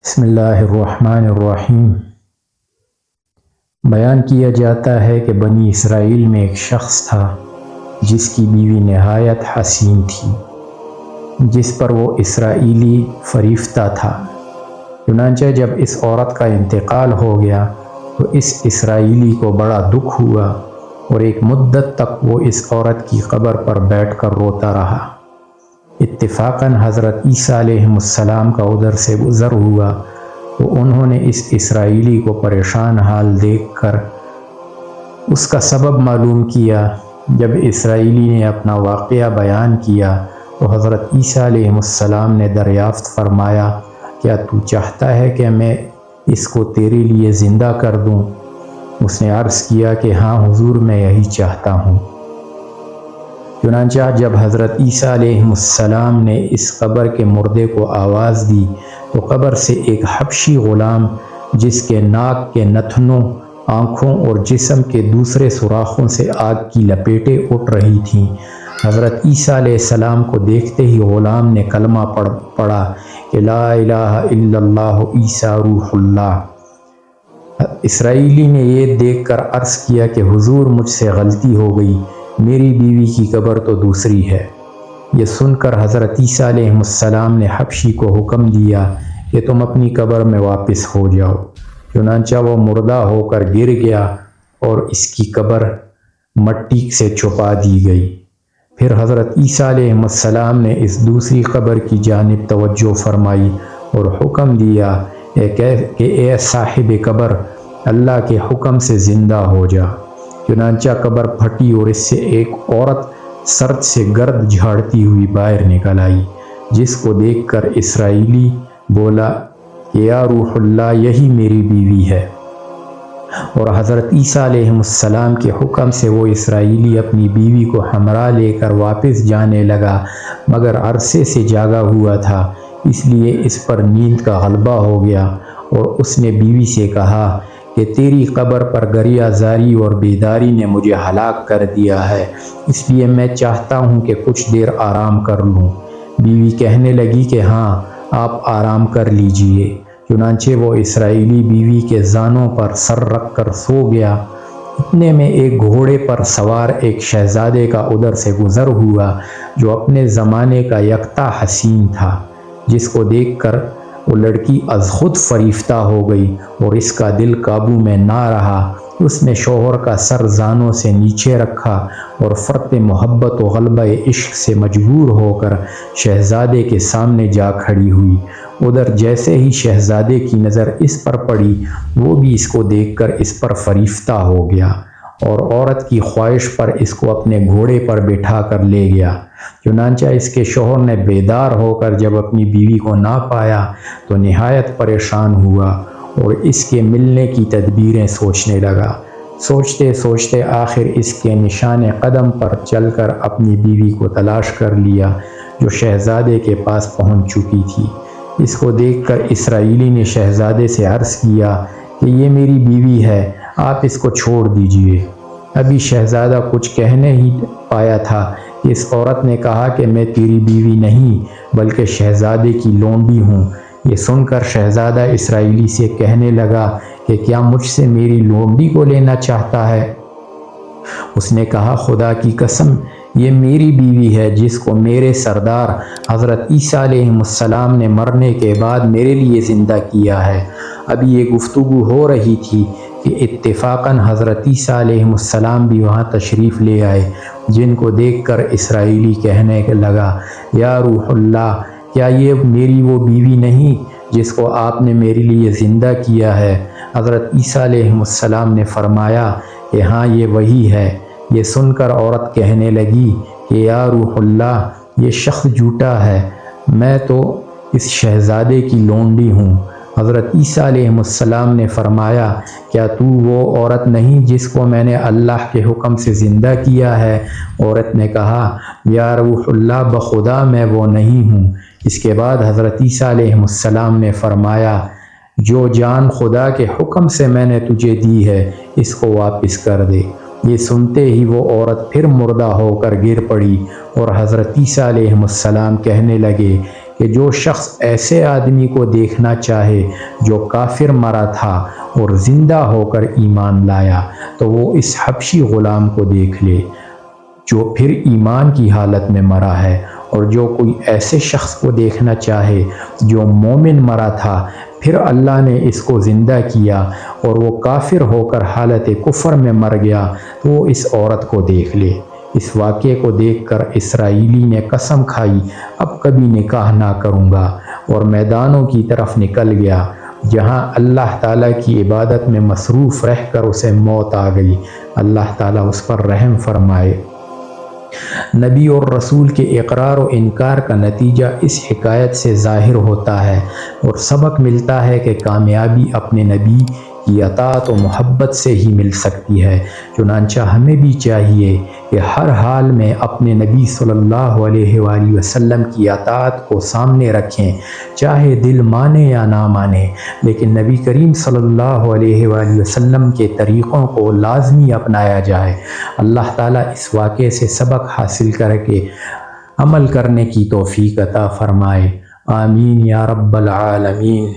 بسم اللہ الرحمن الرحیم۔ بیان کیا جاتا ہے کہ بنی اسرائیل میں ایک شخص تھا جس کی بیوی نہایت حسین تھی، جس پر وہ اسرائیلی فریفتہ تھا۔ چنانچہ جب اس عورت کا انتقال ہو گیا تو اس اسرائیلی کو بڑا دکھ ہوا اور ایک مدت تک وہ اس عورت کی قبر پر بیٹھ کر روتا رہا۔ اتفاقاً حضرت عیسیٰ علیہ السلام کا ادھر سے گزر ہوا تو انہوں نے اس اسرائیلی کو پریشان حال دیکھ کر اس کا سبب معلوم کیا۔ جب اسرائیلی نے اپنا واقعہ بیان کیا تو حضرت عیسیٰ علیہ السلام نے دریافت فرمایا، کیا تو چاہتا ہے کہ میں اس کو تیرے لیے زندہ کر دوں؟ اس نے عرض کیا کہ ہاں حضور، میں یہی چاہتا ہوں۔ چنانچہ جب حضرت عیسیٰ علیہ السلام نے اس قبر کے مردے کو آواز دی تو قبر سے ایک حبشی غلام، جس کے ناک کے نتنوں، آنکھوں اور جسم کے دوسرے سوراخوں سے آگ کی لپیٹیں اٹھ رہی تھیں، حضرت عیسیٰ علیہ السلام کو دیکھتے ہی غلام نے کلمہ پڑھا کہ لا الہ الا اللہ عیسیٰ روح اللہ۔ اسرائیلی نے یہ دیکھ کر عرض کیا کہ حضور، مجھ سے غلطی ہو گئی، میری بیوی کی قبر تو دوسری ہے۔ یہ سن کر حضرت عیسیٰ علیہ السلام نے حبشی کو حکم دیا کہ تم اپنی قبر میں واپس ہو جاؤ۔ چنانچہ وہ مردہ ہو کر گر گیا اور اس کی قبر مٹی سے چھپا دی گئی۔ پھر حضرت عیسیٰ علیہ السلام نے اس دوسری قبر کی جانب توجہ فرمائی اور حکم دیا کہ اے صاحب قبر، اللہ کے حکم سے زندہ ہو جا۔ چنانچہ قبر پھٹی اور اس سے ایک عورت سرد سے گرد جھاڑتی ہوئی باہر نکل آئی، جس کو دیکھ کر اسرائیلی بولا کہ یا روح اللہ، یہی میری بیوی ہے۔ اور حضرت عیسیٰ علیہ السلام کے حکم سے وہ اسرائیلی اپنی بیوی کو ہمراہ لے کر واپس جانے لگا، مگر عرصے سے جاگا ہوا تھا، اس لیے اس پر نیند کا غلبہ ہو گیا اور اس نے بیوی سے کہا کہ تیری قبر پر گریہ زاری اور بیداری نے مجھے ہلاک کر دیا ہے، اس لیے میں چاہتا ہوں کہ کچھ دیر آرام کر لوں۔ بیوی کہنے لگی کہ ہاں، آپ آرام کر لیجئے۔ چنانچہ وہ اسرائیلی بیوی کے زانوں پر سر رکھ کر سو گیا۔ اتنے میں ایک گھوڑے پر سوار ایک شہزادے کا ادھر سے گزر ہوا جو اپنے زمانے کا یکتا حسین تھا، جس کو دیکھ کر وہ لڑکی از خود فریفتہ ہو گئی اور اس کا دل قابو میں نہ رہا۔ اس نے شوہر کا سر زانوں سے نیچے رکھا اور فرط محبت و غلبہ عشق سے مجبور ہو کر شہزادے کے سامنے جا کھڑی ہوئی۔ ادھر جیسے ہی شہزادے کی نظر اس پر پڑی، وہ بھی اس کو دیکھ کر اس پر فریفتہ ہو گیا اور عورت کی خواہش پر اس کو اپنے گھوڑے پر بٹھا کر لے گیا۔ چنانچہ اس کے شوہر نے بیدار ہو کر جب اپنی بیوی کو نہ پایا تو نہایت پریشان ہوا اور اس کے ملنے کی تدبیریں سوچنے لگا۔ سوچتے سوچتے آخر اس کے نشان قدم پر چل کر اپنی بیوی کو تلاش کر لیا، جو شہزادے کے پاس پہنچ چکی تھی۔ اس کو دیکھ کر اسرائیلی نے شہزادے سے عرض کیا کہ یہ میری بیوی ہے، آپ اس کو چھوڑ دیجئے۔ ابھی شہزادہ کچھ کہنے ہی پایا تھا کہ اس عورت نے کہا کہ میں تیری بیوی نہیں بلکہ شہزادے کی لونڈی ہوں۔ یہ سن کر شہزادہ اسرائیلی سے کہنے لگا کہ کیا مجھ سے میری لونڈی کو لینا چاہتا ہے؟ اس نے کہا، خدا کی قسم، یہ میری بیوی ہے جس کو میرے سردار حضرت عیسیٰ علیہ السلام نے مرنے کے بعد میرے لیے زندہ کیا ہے۔ ابھی یہ گفتگو ہو رہی تھی کہ اتفاقاً حضرت عیسیٰ علیہ السلام بھی وہاں تشریف لے آئے، جن کو دیکھ کر اسرائیلی کہنے لگا، یا روح اللہ، کیا یہ میری وہ بیوی نہیں جس کو آپ نے میرے لیے زندہ کیا ہے؟ حضرت عیسیٰ علیہ السلام نے فرمایا کہ ہاں، یہ وہی ہے۔ یہ سن کر عورت کہنے لگی کہ یا روح اللہ، یہ شخص جھوٹا ہے، میں تو اس شہزادے کی لونڈی ہوں۔ حضرت عیسیٰ علیہ السلام نے فرمایا، کیا تو وہ عورت نہیں جس کو میں نے اللہ کے حکم سے زندہ کیا ہے؟ عورت نے کہا، یا روح اللہ، بخدا میں وہ نہیں ہوں۔ اس کے بعد حضرت عیسیٰ علیہ السلام نے فرمایا، جو جان خدا کے حکم سے میں نے تجھے دی ہے، اس کو واپس کر دے۔ یہ سنتے ہی وہ عورت پھر مردہ ہو کر گر پڑی اور حضرت عیسیٰ علیہ السلام کہنے لگے کہ جو شخص ایسے آدمی کو دیکھنا چاہے جو کافر مرا تھا اور زندہ ہو کر ایمان لایا تو وہ اس حبشی غلام کو دیکھ لے جو پھر ایمان کی حالت میں مرا ہے، اور جو کوئی ایسے شخص کو دیکھنا چاہے جو مومن مرا تھا پھر اللہ نے اس کو زندہ کیا اور وہ کافر ہو کر حالت کفر میں مر گیا تو وہ اس عورت کو دیکھ لے۔ اس واقعے کو دیکھ کر اسرائیلی نے قسم کھائی اب کبھی نکاح نہ کروں گا، اور میدانوں کی طرف نکل گیا جہاں اللہ تعالیٰ کی عبادت میں مصروف رہ کر اسے موت آ گئی۔ اللہ تعالیٰ اس پر رحم فرمائے۔ نبی اور رسول کے اقرار و انکار کا نتیجہ اس حکایت سے ظاہر ہوتا ہے اور سبق ملتا ہے کہ کامیابی اپنے نبی کی اطاعت و محبت سے ہی مل سکتی ہے۔ چنانچہ ہمیں بھی چاہیے کہ ہر حال میں اپنے نبی صلی اللہ علیہ وآلہ وسلم کی اطاعت کو سامنے رکھیں، چاہے دل مانے یا نہ مانے، لیکن نبی کریم صلی اللہ علیہ وآلہ وسلم کے طریقوں کو لازمی اپنایا جائے۔ اللہ تعالیٰ اس واقعے سے سبق حاصل کر کے عمل کرنے کی توفیق عطا فرمائے۔ آمین یا رب العالمین۔